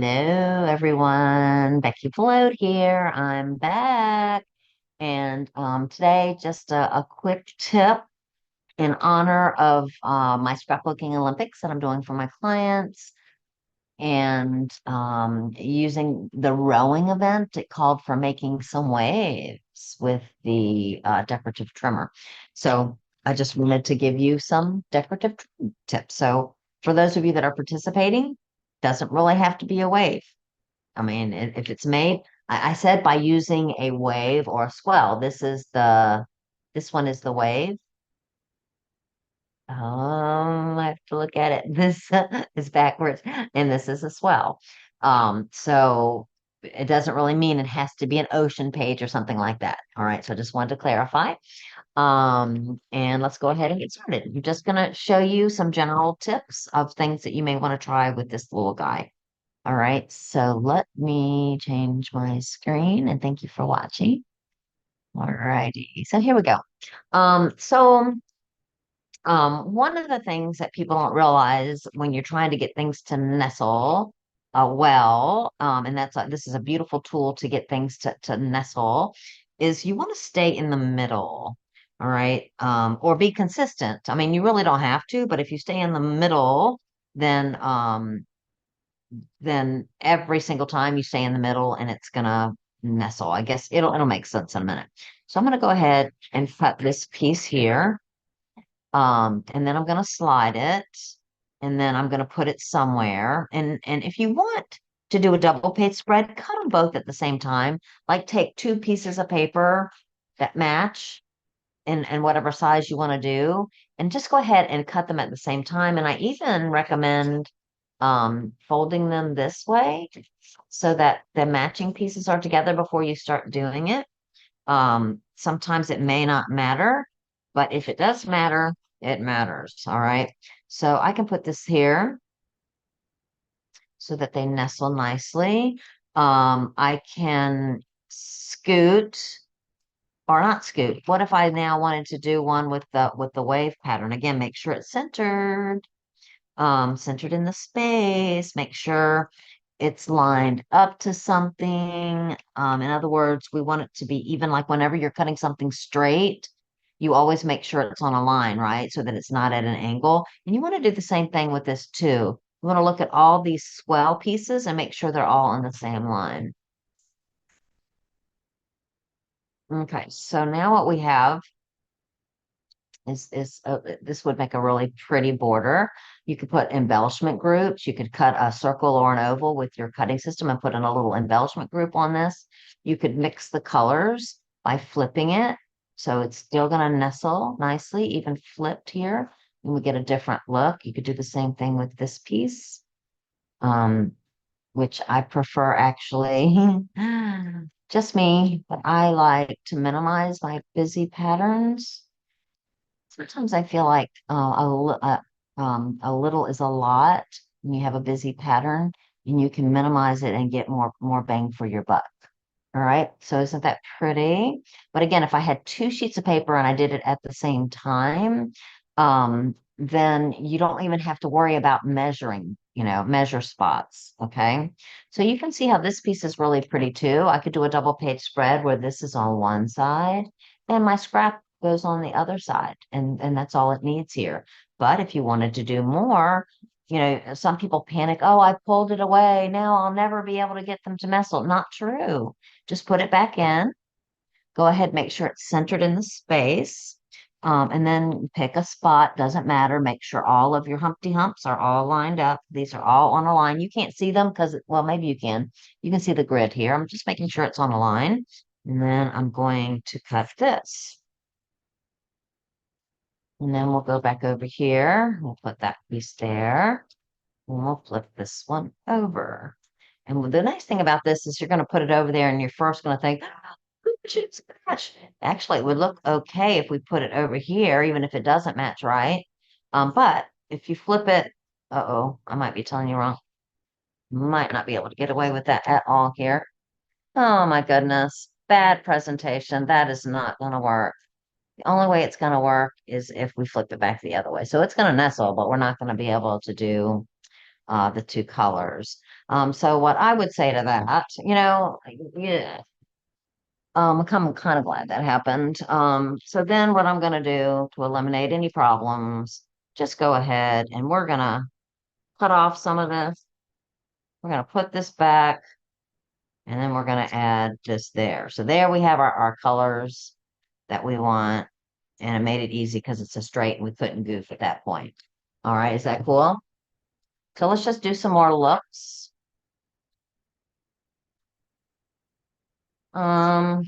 Hello, everyone. Beckie Belote here. I'm back. And today, just a quick tip in honor of my scrapbooking Olympics that I'm doing for my clients. And using the rowing event, it called for making some waves with the decorative trimmer. So I just wanted to give you some decorative tips. So for those of you that are participating, doesn't really have to be a wave. I mean, if it's made, I said by using a wave or a swell. This one is the wave. I have to look at it. This is backwards, and this is a swell. So it doesn't really mean it has to be an ocean page or something like that. All right, so I just wanted to clarify. And let's go ahead and get started. I'm just gonna show you some general tips of things that you may want to try with this little guy. All right, so let me change my screen and thank you for watching. All righty, so here we go. One of the things that people don't realize when you're trying to get things to nestle and this is a beautiful tool to get things to nestle, is you want to stay in the middle. All right, or be consistent. I mean, you really don't have to, but if you stay in the middle, then then every single time you stay in the middle and it's gonna nestle. I guess it'll make sense in a minute. So I'm gonna go ahead and cut this piece here. And then I'm gonna slide it, and then I'm gonna put it somewhere. And if you want to do a double page spread, cut them both at the same time. Like take two pieces of paper that match and whatever size you want to do, and just go ahead and cut them at the same time. And I even recommend folding them this way so that the matching pieces are together before you start doing it. Sometimes it may not matter, but if it does matter, it matters. All right. So I can put this here so that they nestle nicely. I can scoot or not scoot. What if I now wanted to do one with the wave pattern? Again, make sure it's centered in the space. Make sure it's lined up to something. In other words, we want it to be even, like whenever you're cutting something straight, you always make sure it's on a line, right? So that it's not at an angle. And you want to do the same thing with this too. You want to look at all these swell pieces and make sure they're all on the same line. Okay, so now what we have is this would make a really pretty border. You could put embellishment groups. You could cut a circle or an oval with your cutting system and put in a little embellishment group on this. You could mix the colors by flipping it. So it's still going to nestle nicely, even flipped here. And we get a different look. You could do the same thing with this piece, um, which I prefer actually. Just me, but I like to minimize my busy patterns. Sometimes I feel like a little is a lot when you have a busy pattern, and you can minimize it and get more bang for your buck. All right, so isn't that pretty? But again, if I had two sheets of paper and I did it at the same time, then you don't even have to worry about measuring, measure spots. Okay, so you can see how this piece is really pretty too. I could do a double page spread where this is on one side and my scrap goes on the other side, and that's all it needs here. But if you wanted to do more, some people panic, oh, I pulled it away. Now I'll never be able to get them to nestle. Not true. Just put it back in. Go ahead, make sure it's centered in the space. And then pick a spot, doesn't matter. Make sure all of your Humpty Humps are all lined up. These are all on a line. You can't see them because, well, maybe you can. You can see the grid here. I'm just making sure it's on a line. And then I'm going to cut this. And then we'll go back over here. We'll put that piece there. And we'll flip this one over. And the nice thing about this is you're going to put it over there and you're first going to think, oh, it's scratch. Actually, it would look okay if we put it over here, even if it doesn't match right. But if you flip it, uh-oh, I might be telling you wrong. Might not be able to get away with that at all here. Oh my goodness. Bad presentation. That is not going to work. The only way it's going to work is if we flip it back the other way. So it's going to nestle, but we're not going to be able to do the two colors. So what I would say to that, yeah, I'm kind of glad that happened. So then what I'm going to do to eliminate any problems, just go ahead and we're going to cut off some of this. We're going to put this back and then we're going to add this there. So there we have our colors that we want. And it made it easy because it's a straight and we couldn't goof at that point. All right, is that cool? So let's just do some more looks. Um,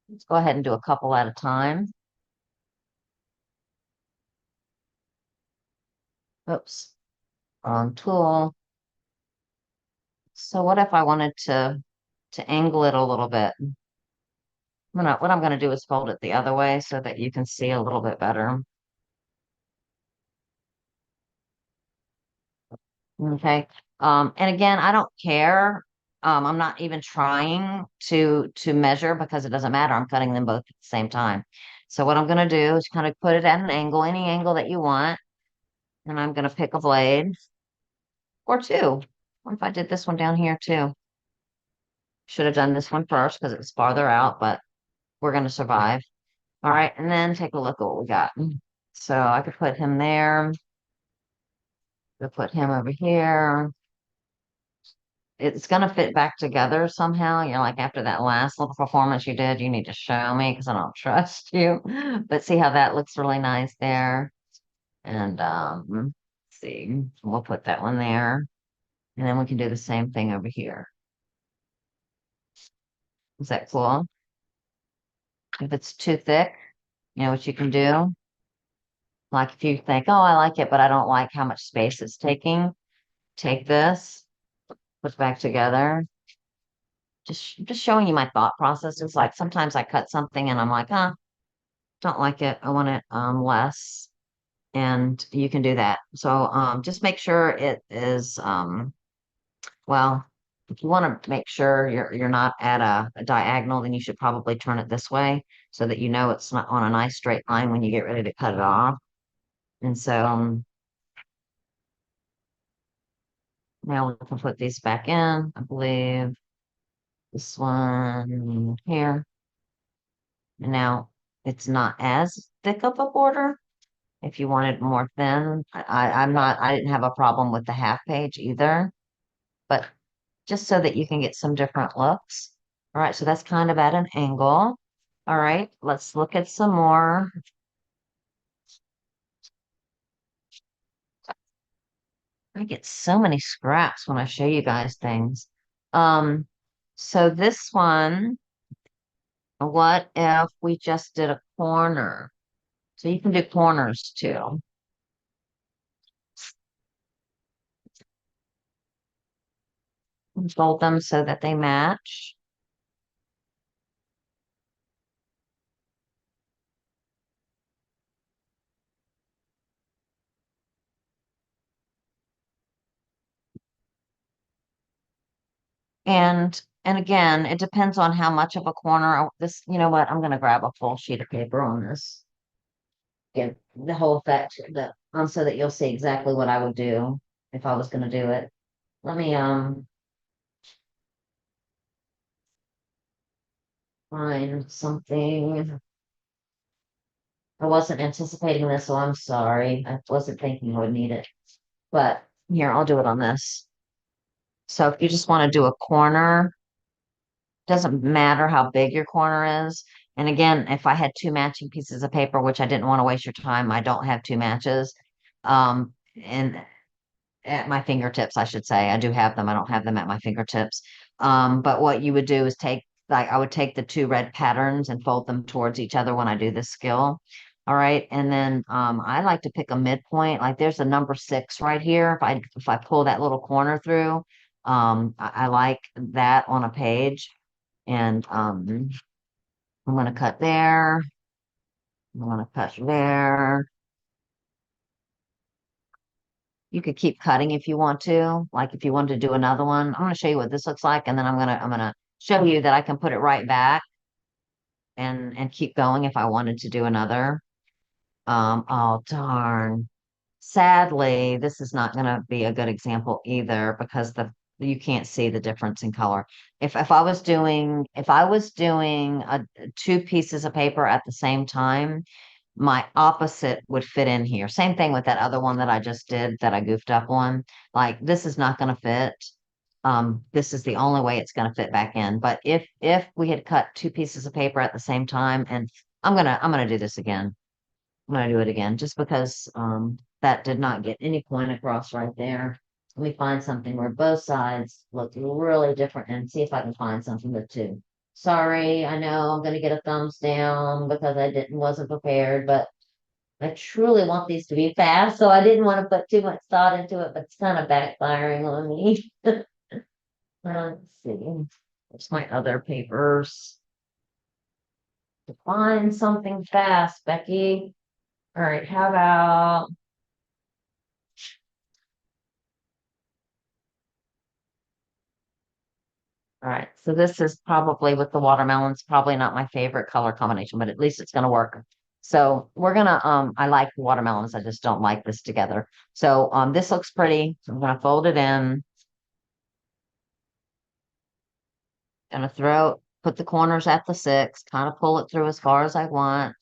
let's go ahead and do a couple at a time. Oops, wrong tool. So what if I wanted to angle it a little bit? What I'm gonna do is fold it the other way so that you can see a little bit better. Okay. And again, I don't care. I'm not even trying to measure because it doesn't matter. I'm cutting them both at the same time. So what I'm gonna do is kind of put it at an angle, any angle that you want, and I'm gonna pick a blade or two. What if I did this one down here too? Should have done this one first because it was farther out, but we're gonna survive. All right, and then take a look at what we got. So I could put him there. Could put him over here. It's gonna fit back together somehow. You're like after that last little performance you did, you need to show me because I don't trust you. But see how that looks really nice there. And see, we'll put that one there. And then we can do the same thing over here. Is that cool? If it's too thick, you know what you can do? Like if you think, oh, I like it, but I don't like how much space it's taking, take this, put it back together. Just showing you my thought process. It's like sometimes I cut something and I'm like, don't like it. I want it less. And you can do that. So just make sure it is well, if you want to make sure you're not at a diagonal, then you should probably turn it this way so that you know it's not on a nice straight line when you get ready to cut it off. And so now we can put these back in. I believe this one here. And now it's not as thick of a border. If you want it more thin, I didn't have a problem with the half page either, but just so that you can get some different looks. All right, so that's kind of at an angle. All right, let's look at some more. I get so many scraps when I show you guys things. Um, so this one, what if we just did a corner? So you can do corners too. Fold them so that they match. And again, it depends on how much of a corner this, you know what, I'm gonna grab a full sheet of paper on this. Get the whole effect so that you'll see exactly what I would do if I was gonna do it. Let me find something. I wasn't anticipating this, so I'm sorry. I wasn't thinking I would need it. But here, I'll do it on this. So if you just want to do a corner, doesn't matter how big your corner is. And again, if I had two matching pieces of paper, which I didn't want to waste your time, I don't have two matches. And at my fingertips, I should say. I do have them. I don't have them at my fingertips. But what you would do is like, I would take the two red patterns and fold them towards each other when I do this skill. All right. And then I like to pick a midpoint. Like there's a number 6 right here. If I pull that little corner through, I like that on a page. And I'm going to cut there. I'm going to cut there. You could keep cutting if you want to. Like if you want to do another one, I'm going to show you what this looks like, and then I'm gonna show you that I can put it right back and keep going if I wanted to do another. Oh darn. Sadly, this is not going to be a good example either because you can't see the difference in color. If I was doing two pieces of paper at the same time, my opposite would fit in here. Same thing with that other one that I just did that I goofed up on. Like this is not going to fit. This is the only way it's going to fit back in. But if we had cut two pieces of paper at the same time, and I'm gonna do this again. I'm gonna do it again just because that did not get any point across right there. Let me find something where both sides look really different and see if I can find something with two. Sorry, I know I'm gonna get a thumbs down because I didn't wasn't prepared, but I truly want these to be fast, so I didn't want to put too much thought into it, but it's kind of backfiring on me. Let's see. There's my other papers. To find something fast, Becky. All right, how about all right, so this is probably with the watermelons, probably not my favorite color combination, but at least it's gonna work. So we're gonna I like the watermelons, I just don't like this together. So this looks pretty. So I'm gonna fold it in, gonna put the corners at the six, kind of pull it through as far as I want.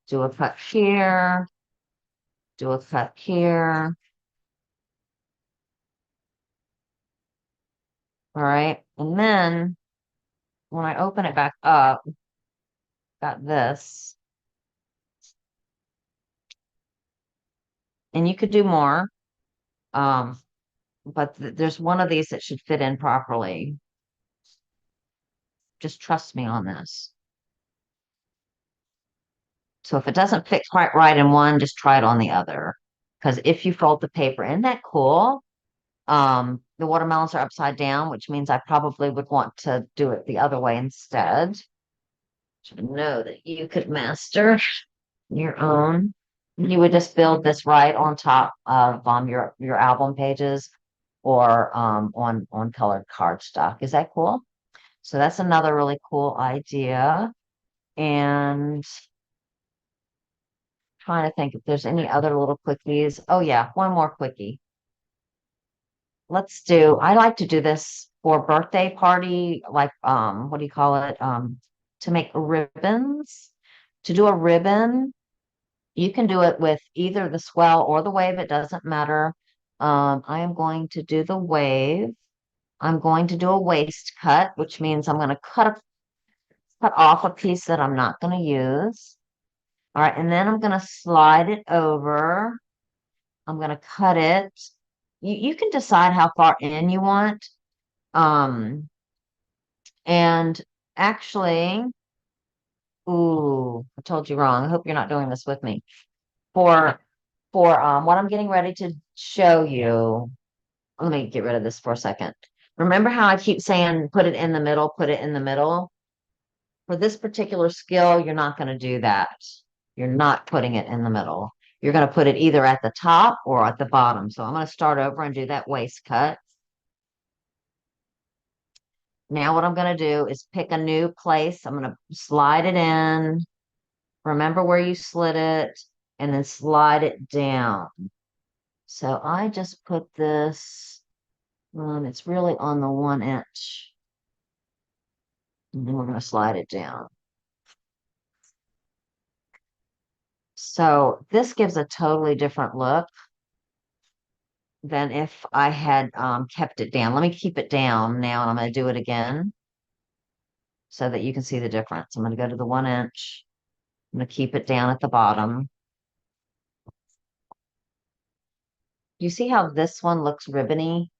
Do a cut here, do a cut here. All right, and then when I open it back up, got this. And you could do more. Um, but there's one of these that should fit in properly. Just trust me on this. So if it doesn't fit quite right in one, just try it on the other. Because if you fold the paper, isn't that cool? The watermelons are upside down, which means I probably would want to do it the other way instead. To know that you could master your own. You would just build this right on top of your album pages or on colored cardstock. Is that cool? So that's another really cool idea. And trying to think if there's any other little quickies. Oh yeah, one more quickie. I like to do this for birthday party, like what do you call it? To make ribbons. To do a ribbon, you can do it with either the swell or the wave, it doesn't matter. I am going to do the wave. I'm going to do a waist cut, which means I'm going to cut off a piece that I'm not going to use. All right, and then I'm going to slide it over. I'm going to cut it. You can decide how far in you want. Um, and actually, ooh, I told you wrong. I hope you're not doing this with me. For what I'm getting ready to show you, let me get rid of this for a second. Remember how I keep saying put it in the middle, put it in the middle? For this particular skill, you're not going to do that. You're not putting it in the middle. You're going to put it either at the top or at the bottom. So I'm going to start over and do that waist cut. Now what I'm going to do is pick a new place. I'm going to slide it in. Remember where you slid it and then slide it down. So I just put this, it's really on the 1 inch. And then we're going to slide it down. So this gives a totally different look than if I had kept it down. Let me keep it down now, and I'm going to do it again so that you can see the difference. I'm going to go to the 1 inch. I'm going to keep it down at the bottom. You see how this one looks ribbony?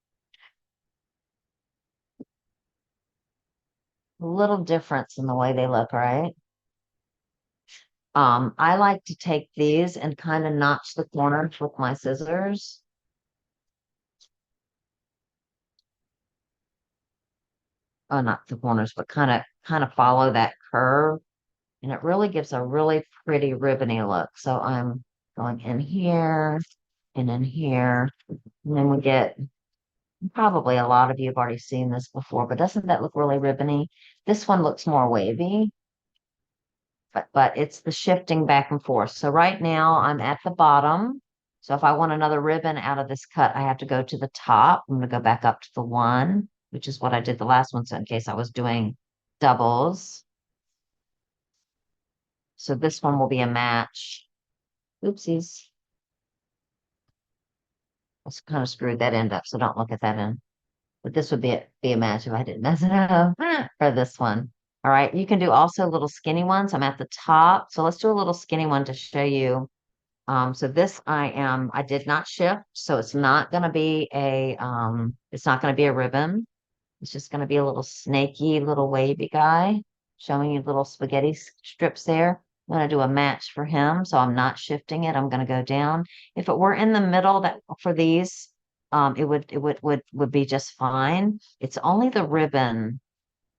A little difference in the way they look, right? I like to take these and kind of notch the corners with my scissors. Oh, not the corners, but kind of follow that curve. And it really gives a really pretty ribbony look. So I'm going in here and in here. And then we get, probably a lot of you have already seen this before, but doesn't that look really ribbony? This one looks more wavy, but it's the shifting back and forth. So right now I'm at the bottom. So if I want another ribbon out of this cut, I have to go to the top. I'm going to go back up to the one, which is what I did the last one. So in case I was doing doubles. So this one will be a match. Oopsies. I kind of screwed that end up, so don't look at that end. But this would be a match if I didn't mess it up for this one. All right, you can do also little skinny ones. I'm at the top. So let's do a little skinny one to show you. So this I did not shift, so it's not gonna be a ribbon. It's just gonna be a little snaky, little wavy guy, showing you little spaghetti strips there. I'm gonna do a match for him, so I'm not shifting it. I'm gonna go down. If it were in the middle that for these, it would be just fine. It's only the ribbon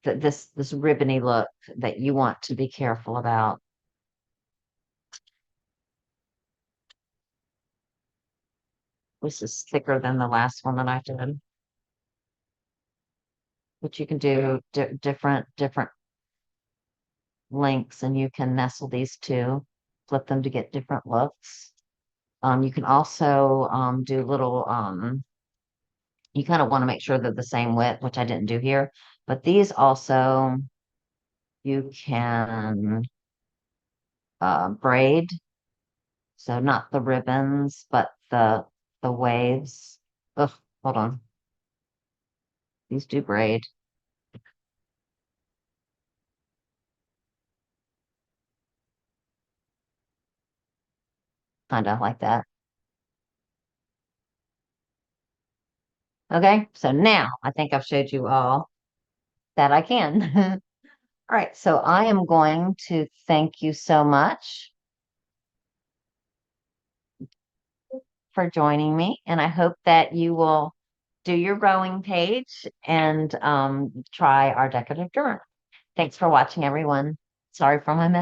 that this ribbony look that you want to be careful about. This is thicker than the last one that I did. But you can do different lengths, and you can nestle these two, flip them to get different looks. You can also do little you kind of want to make sure they're the same width, which I didn't do here. But these also you can braid. So not the ribbons, but the waves. Ugh, hold on. These do braid, kind of like that. Okay, so now I think I've showed you all that I can. All right, so I am going to thank you so much for joining me, and I hope that you will do your rowing page and try our decorative journal. Thanks for watching, everyone. Sorry for my mess.